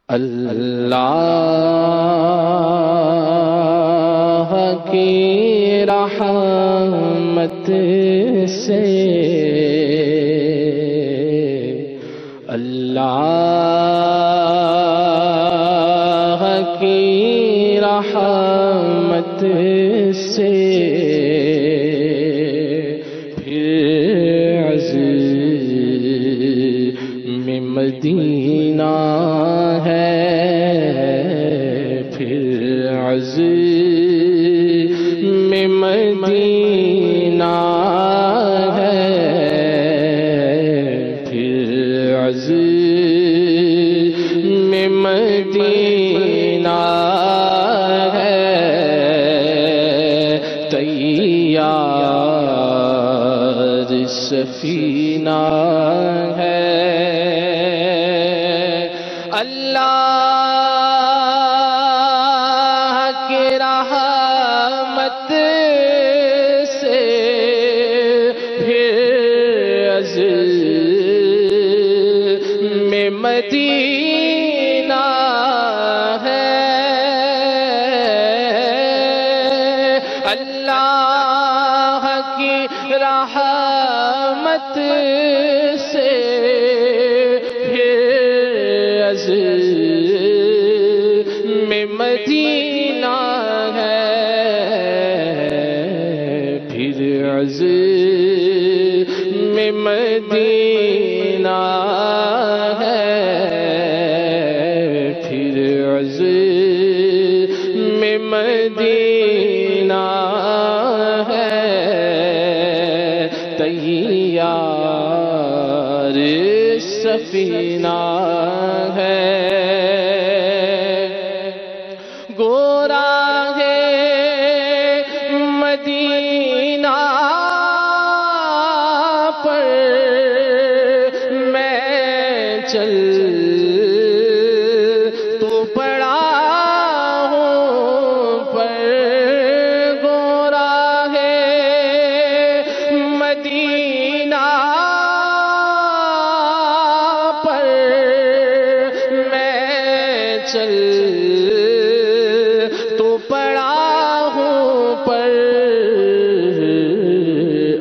اللہ کی رحمت سے، اللہ کی رحمت سے پھر عزم مدینہ ہے، پھر عزم مدینہ ہے، پھر عزم مدینہ ہے، تیار سفینہ ہے۔ اللہ کی رحمت سے پھر عزم مدینہ ہے، اللہ کی رحمت سے پھر عزم مدینہ ہے، پھر عزم مدینہ ہے، پھر عزم مدینہ ہے، تیار سفینہ ہے۔ گورا ہے مدینہ پر میں چل تو پڑا ہوں پر، گورا ہے مدینہ پر میں چل تو پڑا ہوں پر،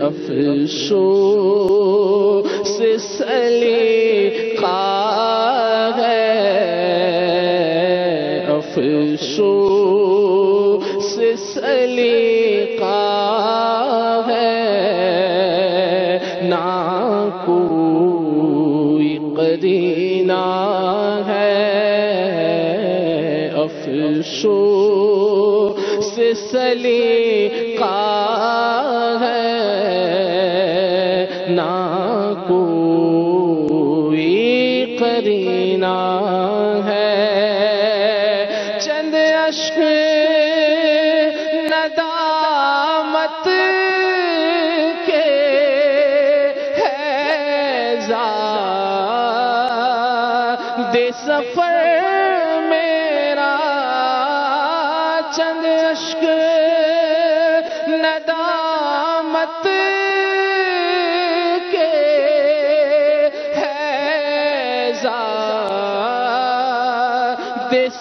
افسوس سلیقہ ہے، افسوس سلیقہ ہے، نہ کوئی قرینہ ہے، افسوس سلیقہ ہے، نہ کوئی قرینہ ہے۔ چند اشک ندامت کے ہے زاد سفر میرا، چند اشک ندامت کے ہے زاد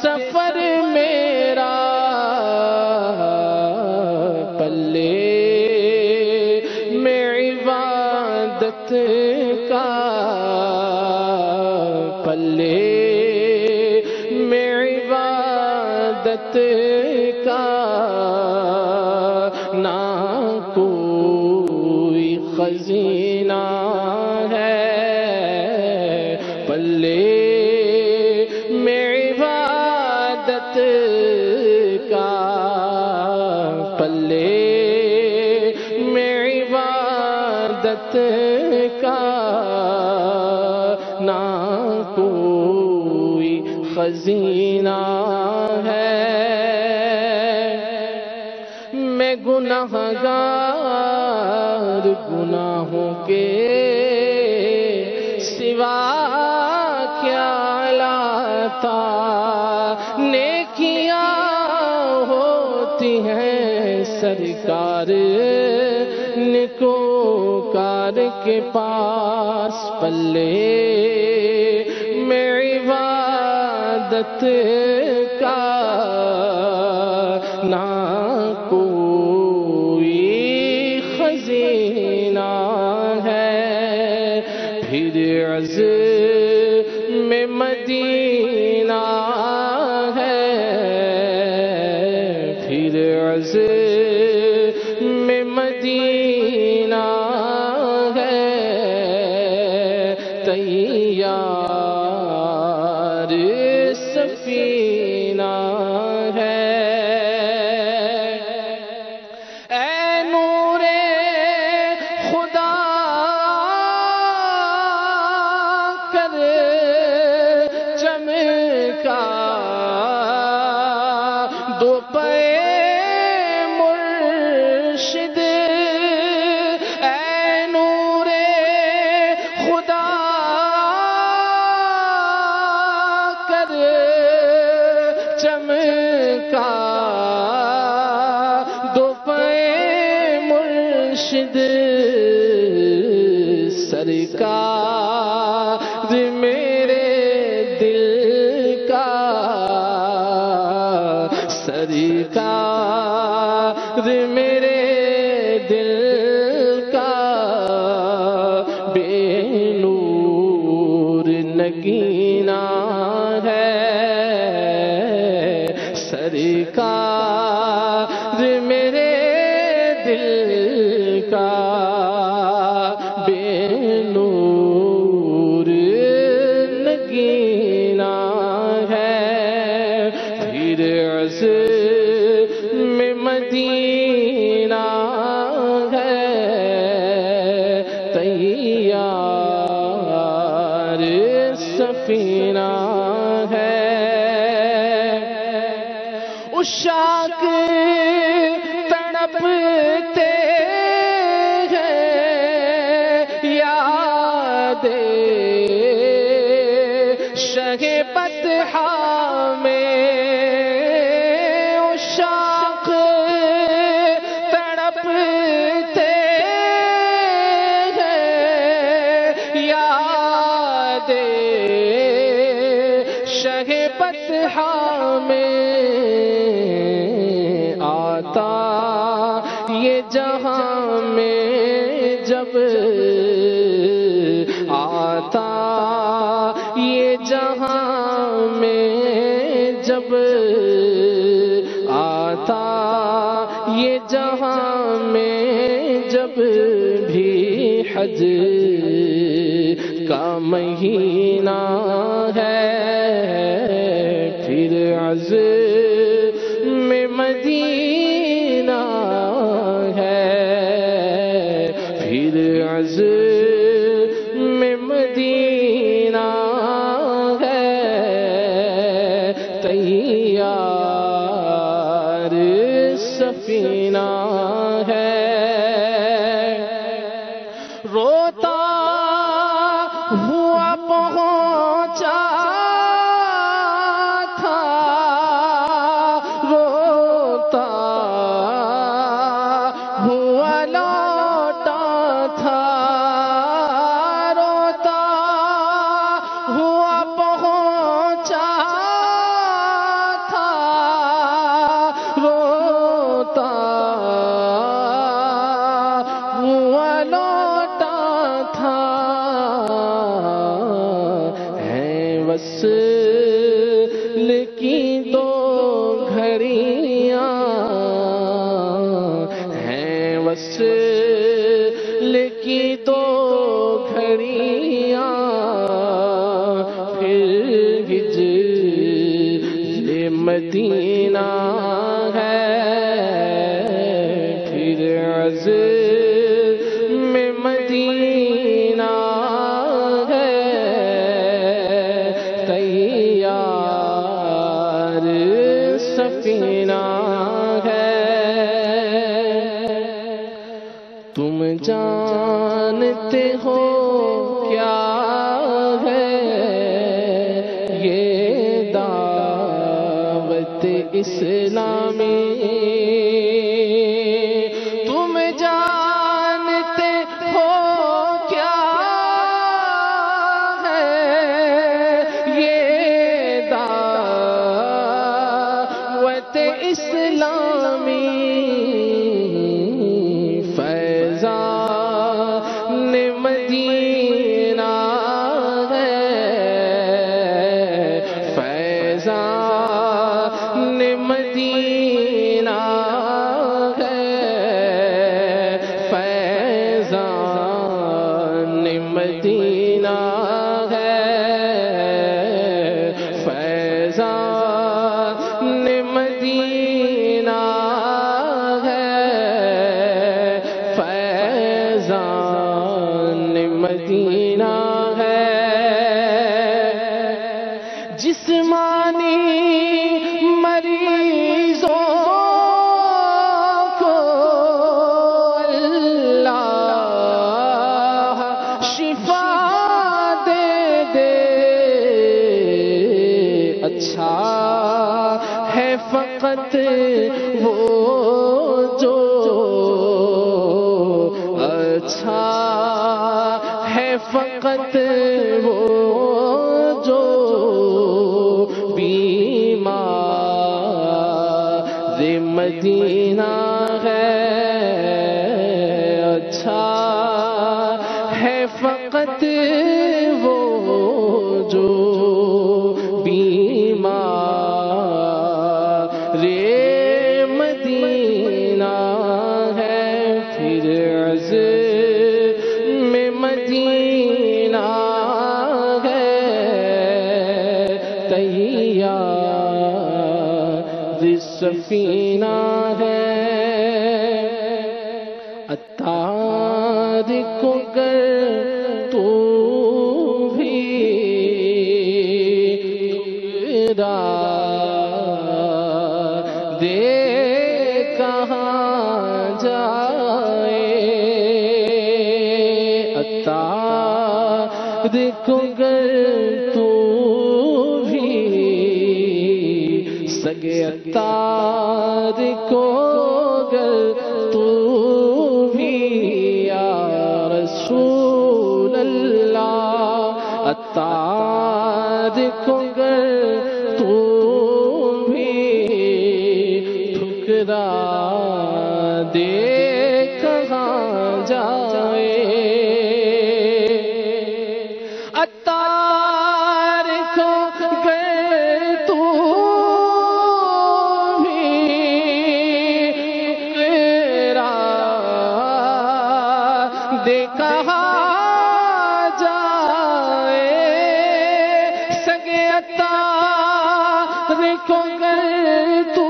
سفر میرا، پلے میں عبادت کا، پلے میں عبادت کا، نہ کوئی خزینہ ہے، پلے میں عبادت کا، پلے میں عبادت کا، نہ کوئی خزینہ ہے۔ میں گنہگار گناہوں کے سوا کیا لاتا، نیکیاں ہوتی ہیں سرکار نیکوکار کے پاس، پلے میں عبادت سعادت کا نہ کوئی خزینہ ہے، پھر عزم مدینہ ہے، پھر عزم مدینہ ہے، تیار سفینہ ہے۔ اے نور خدا کر چمکا دو پے مرشد، اے نور خدا کر چمکا دو پے مرشد، سرکار میرے دل کا، سرکار میرے دل کا، بے نور نگینہ ہے، سرکار میرے دل کا، بے نور نگینہ ہے، پھر عزم مدینہ ہے، تیار سفینہ ہے۔ عشاق تڑپتے ہیں یاد شہ بطحا میں، عشاق تڑپتے ہیں یاد شہ بطحا میں، آتا یہ جہاں میں جب، آتا یہ جہاں میں جب، آتا یہ جہاں میں جب بھی حج کا مہینہ ہے، پھر عزم مدینہ ہے، پھر عزم مدینہ ہے، تیار سفینہ ہے۔ روتا ہوا پہنچا تھا، روتا ہوا لوٹا تھا، روتا ہوا پہنچا تھا، روتا ہوا لوٹا تھا، ہے وصل کی دو گھڑیاں، ہیں وصل کی دو گھڑیاں، پھر ہجر مدینہ ہے، پھر عزم مدینہ ہے، تیار سفینہ ہے۔ تم جانتے ہو کیا ہے یہ دعوت اسلامی، تم جانتے ہو کیا ہے یہ دعوت اسلامی فیضان مدینہ ہے، فیضان مدینہ ہے، فیضان مدینہ ہے، فیضان مدینہ ہے، فیضان مدینہ ہے۔ جسمانی مریضوں کو اللہ شفا دے دے، اچھا ہے فقط وہ جو، اچھا ہے فقط وہ جو بیمار مدینہ ہے، اچھا ہے فقط وہ جو بیمار مدینہ ہے۔ پھر عزم مدینہ ہے، تیار سفینہ ہے، عطار کو گر تو بھی ٹکرا دے کہاں جائے، عطار کو گر تو بھی، سگے عطار کو گر تو بھی یا رسول اللہ، عطار کو گر تو بھی ٹھکرا دے کہاں جائے، عطار کو گر تو بھی ٹھکرا دے کہاں جائے، سگے عطار کو گر تو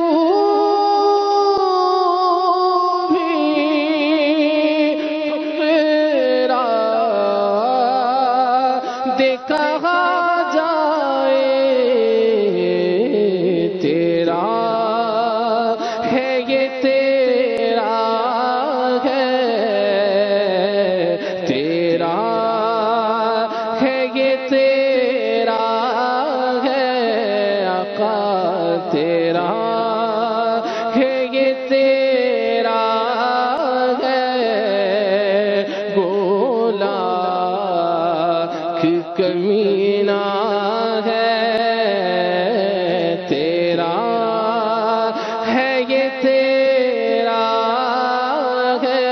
بھی ٹھکرا دے کہاں جائے، تیرا ہے یہ تیرا ہے، تیرا ہے یہ تیرا ہے، آقا تیرا ہے یہ تیرا ہے، گولا کمینہ ہے، تیرا ہے یہ تیرا ہے،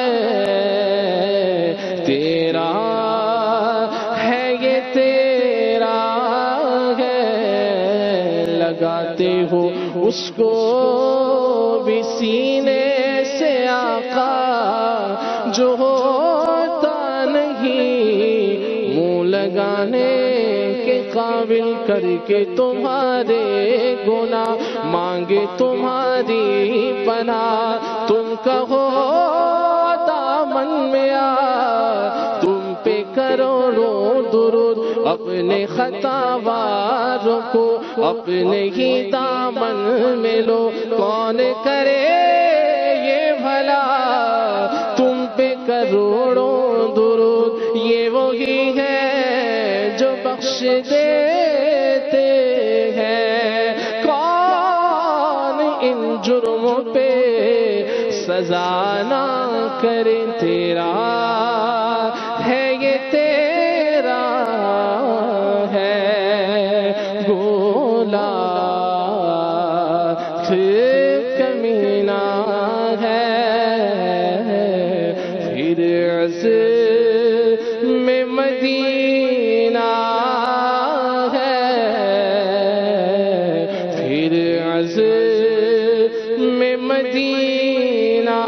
تیرا ہے یہ تیرا ہے، لگاتے ہو اس کو بھی سینے سے آقا، جو ہوتا نہیں منہ لگانے کے قابل، کر کے تمہارے گناہ مانگے تمہاری پناہ، تم کہو دامن میں آ، تم پہ کروڑوں درود، اپنے خطاواروں کو اپنے ہی دامن میں لو، کون کرے یہ بھلا تم پہ کروڑوں درود، یہ وہی ہے جو بخش دیتے ہیں، کون ان جرموں پہ سزا نہ کرے، تیرا ہے یہ تیرا ہے، گولا عزم مدینہ ہے، پھر عزم مدینہ